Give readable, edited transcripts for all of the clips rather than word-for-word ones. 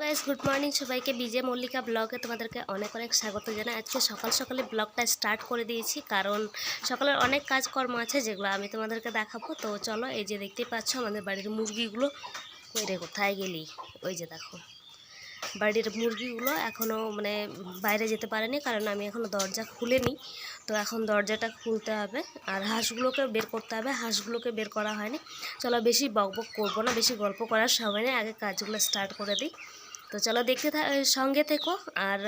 Guys, good morning সবাইকে। বিজে মল্লিকা ব্লগে তোমাদেরকে অনেক অনেক স্বাগত জানাই। আজকে সকাল সকালে ব্লগটা স্টার্ট করে দিয়েছি, কারণ সকালের অনেক কাজকর্ম আছে যেগুলো আমি তোমাদেরকে দেখাবো। তো চলো, এই যে দেখতেই পাচ্ছ আমাদের বাড়ির মুরগিগুলো। ওই রে, কোথায় গেলি? ওই যে দেখো, বাড়ির মুরগিগুলো এখনও বাইরে যেতে পারেনি, কারণ আমি এখনও দরজা খুলিনি। তো এখন দরজাটা খুলতে হবে, আর হাঁসগুলোকে বের করতে হবে। হাঁসগুলোকে বের করা হয়নি। চলো, বেশি বকবক করবো না, বেশি গল্প করার সময় নেই, আগে কাজগুলো স্টার্ট করে দিই। তো চলো, সঙ্গে থেকো আর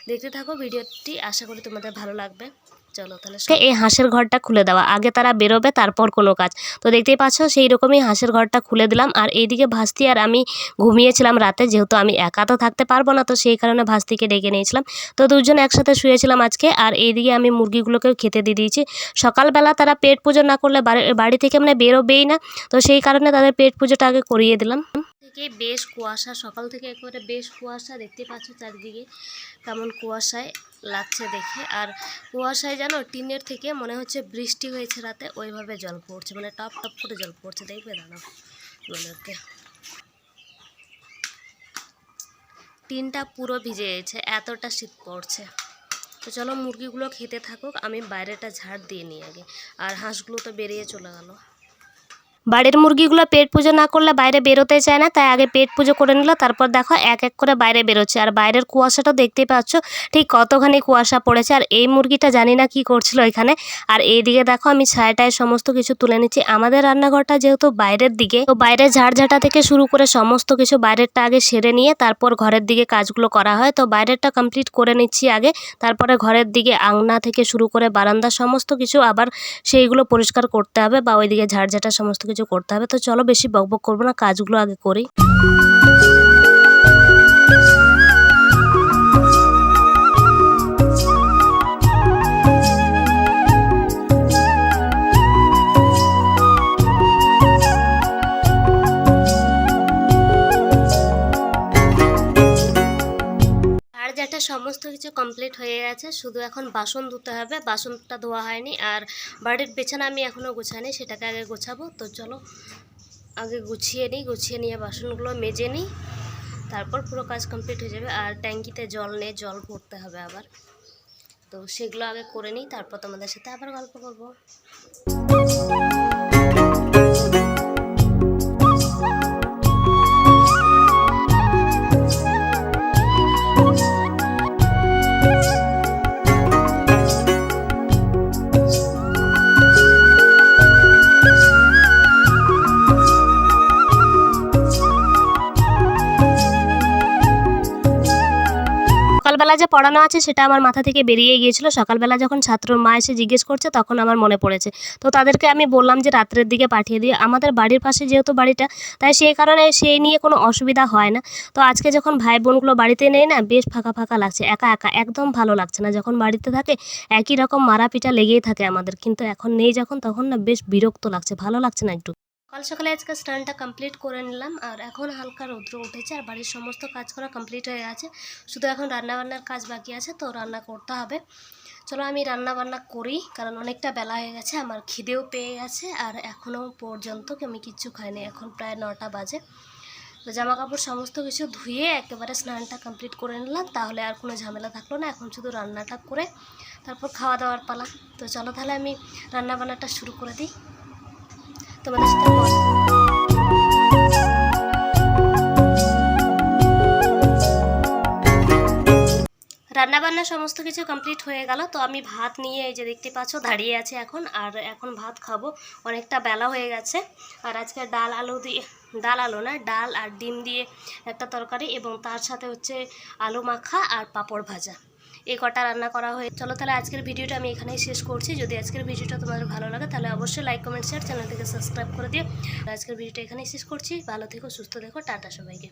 দেখতে থাকো ভিডিওটি। আশা করি তোমাদের ভালো লাগবে। চলো তাহলে, এই হাঁসের ঘরটা খুলে দেওয়া, আগে তারা বেরোবে তারপর কোনো কাজ। তো দেখতেই পাচ্ছ, সেই রকমই হাঁসের ঘরটা খুলে দিলাম। আর এইদিকে ভাস্তি আর আমি ঘুমিয়েছিলাম রাতে, যেহেতু আমি একা তো থাকতে পারবো না, তো সেই কারণে ভাস্তিকে ডেকে নিয়েছিলাম। তো দুজন একসাথে শুয়েছিলাম আজকে। আর এইদিকে আমি মুরগিগুলোকেও খেতে দিয়ে দিয়েছি। সকালবেলা তারা পেট পুজো না করলে বাড়ি থেকে বেরোবেই না, তো সেই কারণে তাদের পেট পুজোটা আগে করিয়ে দিলাম। থেকে বেশ কুয়াশা, সকাল থেকে একেবারে বেশ কুয়াশা। দেখতে পাচ্ছ চারিদিকে কেমন কুয়াশায় লাগছে দেখে। আর কুয়াশায় যেন টিনের থেকে মনে হচ্ছে বৃষ্টি হয়েছে রাতে, ওইভাবে জল পড়ছে, টপ টপ করে জল পড়ছে। দেখবে দাঁড়াও, তোমাদেরকে টিনটা পুরো ভিজে গেছে, এতটা শীত পড়ছে। তো চলো, মুরগিগুলো খেতে থাকুক, আমি বাইরেটা ঝাড় দিয়ে নিই আগে। আর হাঁসগুলো তো বেরিয়ে চলে গেল। বাড়ির মুরগিগুলো পেট পুজো না করলে বাইরে বেরোতে চায় না, তাই আগে পেট পুজো করে নিল। তারপর দেখো এক এক করে বাইরে বেরোচ্ছে। আর বাইরের কুয়াশাটা দেখতেই পাচ্ছ ঠিক কতখানি কুয়াশা পড়েছে। আর এই মুরগিটা জানি না কি করছিল এখানে। আর এইদিকে দেখো, আমি ছায়াটায় সমস্ত কিছু তুলে নিচ্ছি। আমাদের রান্নাঘরটা যেহেতু বাইরের দিকে, তো বাইরে ঝাড়ঝাঁটা থেকে শুরু করে সমস্ত কিছু বাইরেরটা আগে সেরে নিয়ে তারপর ঘরের দিকে কাজগুলো করা হয়। তো বাইরেরটা কমপ্লিট করে নিচ্ছি আগে, তারপরে ঘরের দিকে আংনা থেকে শুরু করে বারান্দা সমস্ত কিছু আবার সেইগুলো পরিষ্কার করতে হবে, বা ওইদিকে ঝাড়ঝাঁটা সমস্ত কিছু করতে হবে। তো চলো, বেশি বকবক করবো না, কাজগুলো আগে করি। সমস্ত কিছু কমপ্লিট হয়ে গেছে, শুধু এখন বাসন ধুতে হবে। বাসনটা ধোয়া হয়নি। আর বাড়ির বিছানা আমি এখনও গোছাইনি, সেটাকে আগে গোছাবো। তো চলো, আগে গুছিয়ে নিয়ে বাসনগুলো মেজে নিই, তারপর পুরো কাজ কমপ্লিট হয়ে যাবে। আর ট্যাঙ্কিতে জল নেই, জল ভরতে হবে আবার। তো সেগুলো আগে করে নিই, তারপর তোমাদের সাথে আবার গল্প করবো। সকালবেলা যে পড়ানো আছে সেটা আমার মাথা থেকে বেরিয়ে গিয়েছিল। সকালবেলা যখন ছাত্র মা এসে জিজ্ঞেস করছে, তখন আমার মনে পড়েছে। তো তাদেরকে আমি বললাম যে রাত্রের দিকে পাঠিয়ে দিয়ে, আমাদের বাড়ির পাশে যেহেতু বাড়িটা, তাই সেই কারণে সেই নিয়ে কোনো অসুবিধা হয় না। তো আজকে যখন ভাই বোনগুলো বাড়িতে নেই না, বেশ ফাঁকা ফাঁকা লাগছে, একা একা একদম ভালো লাগছে না। যখন বাড়িতে থাকে একই রকম মারা পিটা লেগেই থাকে আমাদের, কিন্তু এখন নেই যখন, তখন না বেশ বিরক্ত লাগছে, ভালো লাগছে না একটু। সকাল সকালে আজকে স্নানটা কমপ্লিট করে নিলাম। আর এখন হালকা রৌদ্র উঠেছে, আর বাড়ির সমস্ত কাজ করা কমপ্লিট হয়ে গেছে। শুধু এখন রান্নাবান্নার কাজ বাকি আছে, তো রান্না করতে হবে। চলো, আমি রান্না বান্না করি, কারণ অনেকটা বেলা হয়ে গেছে, আমার খিদেও পেয়ে গেছে। আর এখনও পর্যন্ত আমি কিচ্ছু খাইনি, এখন প্রায় 9টা বাজে। তো জামা কাপড় সমস্ত কিছু ধুয়ে একেবারে স্নানটা কমপ্লিট করে নিলাম, তাহলে আর কোনো ঝামেলা থাকলো না। এখন শুধু রান্নাটা করে তারপর খাওয়া দাওয়ার পালা। তো চলো তাহলে আমি রান্না বান্নাটা শুরু করে দিই তোমাদের সাথে। রান্নাবান্না সমস্ত কিছু কমপ্লিট হয়ে গেল। তো আমি ভাত নিয়ে, এই যে দেখতে পাচ্ছ, দাঁড়িয়ে আছে এখন। আর এখন ভাত খাবো, অনেকটা বেলা হয়ে গেছে। আর আজকে ডাল আর ডিম দিয়ে একটা তরকারি, এবং তার সাথে হচ্ছে আলু মাখা আর পাঁপড় ভাজা, এই কটা রান্না করা হয়ে। চলো তাহলে আজকের ভিডিওটা আমি এখানেই শেষ করছি। যদি আজকের ভিডিওটা তোমাদের ভালো লাগে তাহলে অবশ্যই লাইক কমেন্ট শেয়ার, চ্যানেলটিকে সাবস্ক্রাইব করে দিও। আজকের ভিডিওটা এখানেই শেষ করছি। ভালো থেকো, সুস্থ থেকো, টাটা সবাইকে।